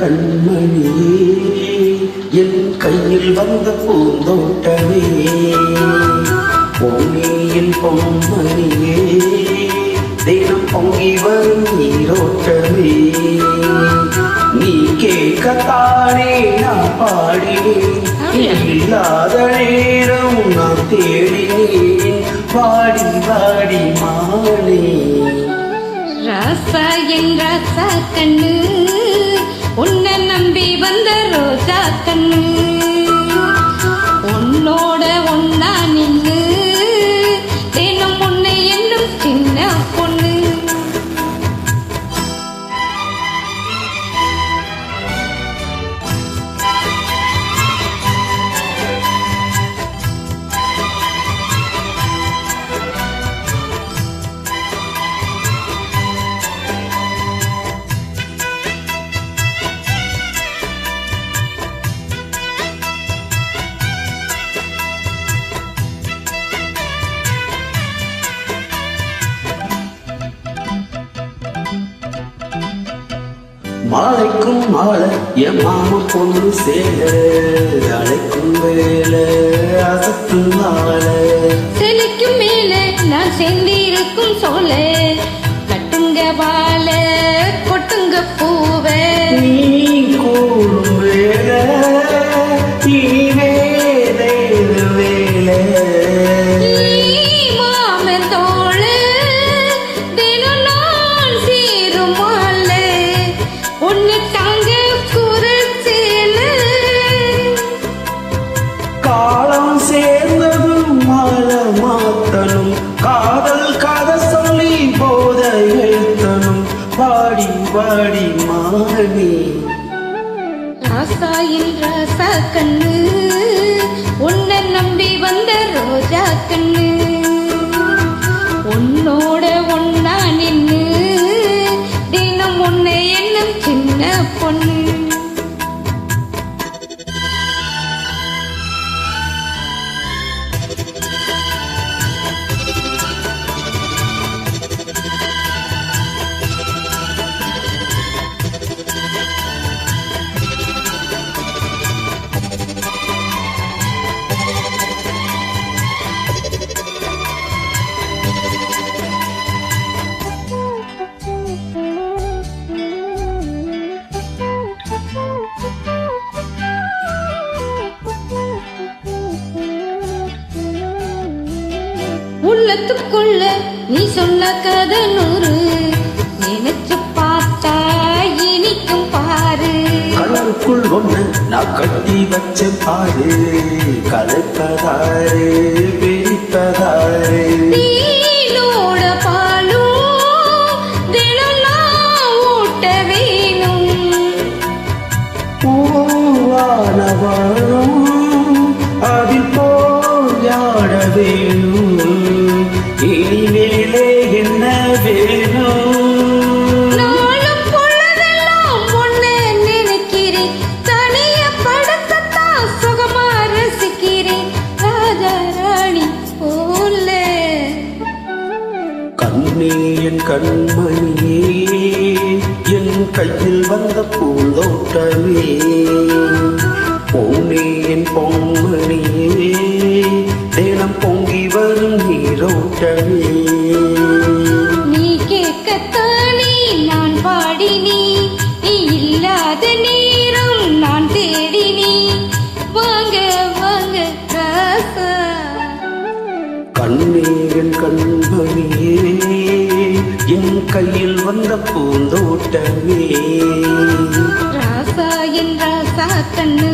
கண்மணியே என் கையில் வந்த பூந்தோட்டமே பொன்னியின் பொன்மணியே தினம் பொங்கி வரும் நீரோட்டமே நீ கேட்கத்தானே நான் பாடினேன் இல்லாத நேரம் நான் தேடினேன் பாடி பாடி மானே ராசா என் ராசா கண்ணு உன்னை நம்பி வந்த ரோஜா கண்ணு உன்னோட ஒன்னா நின்னு தினம் உன்னை என்னும் சின்ன பொண்ணு மாலைக்கும் மாலை என் மாமா பொண்ணு சேல அழைக்கும் வேலை அசத்தும் மாலை செலிக்கும் மேல நான் சேர்ந்து இருக்கும் சோல கட்டுங்க வாழ கொட்டுங்க பூவே நீ கூடும் வேலை நீ வேலை வேலை காலம் சேர்ந்ததும் மாலை மாத்தனும் காதல் கதை சொல்லி போதை எழுத்தனும் பாடி பாடி மாறி ராசா என் ராசா கண்ணு உன்னை நம்பி வந்த ரோஜா கண்ணு உன்னோட ஒன்னா நின்னு தினம் உன்னை என்னும் சின்ன பொண்ணு உள்ளத்துக்குள்ள நீ சொன்ன கதை நூறு நினைச்சு பார்த்தா இனிக்கும் பாரு கலருக்குள் ஒண்ணு நான் கட்டி வச்ச பாரு கலப்பதாரு பிரிப்பதாரு நீனோட பாலும் தினம் ஊட்ட வேணும் பூவானவாரும் அதில் போயாட வேணும் இனிமேலே என்ன வேணும் நாளும் பொழுதெல்லாம் ஒண்ணு நினைக்கிறேன் தனிய படத்தான் சுகமா ரசிக்கிறேன் ராஜா ராணி போல கண்ணே என் கண்மணியே என் கையில் வந்த பூந்தோட்டமே பொன்னே என் பொன்மணியே தினம் பொங்கி வரும் நீரோட்டமே நீ கேட்கத்தானே நான் பாடினி நீ இல்லாத நேரம் நான் தேடினி வாங்க வாங்க ராசா கண்ணே என் கண்மணியே என் கையில் வந்த பூந்தோட்டமே ராசா என் ராசா கண்ணு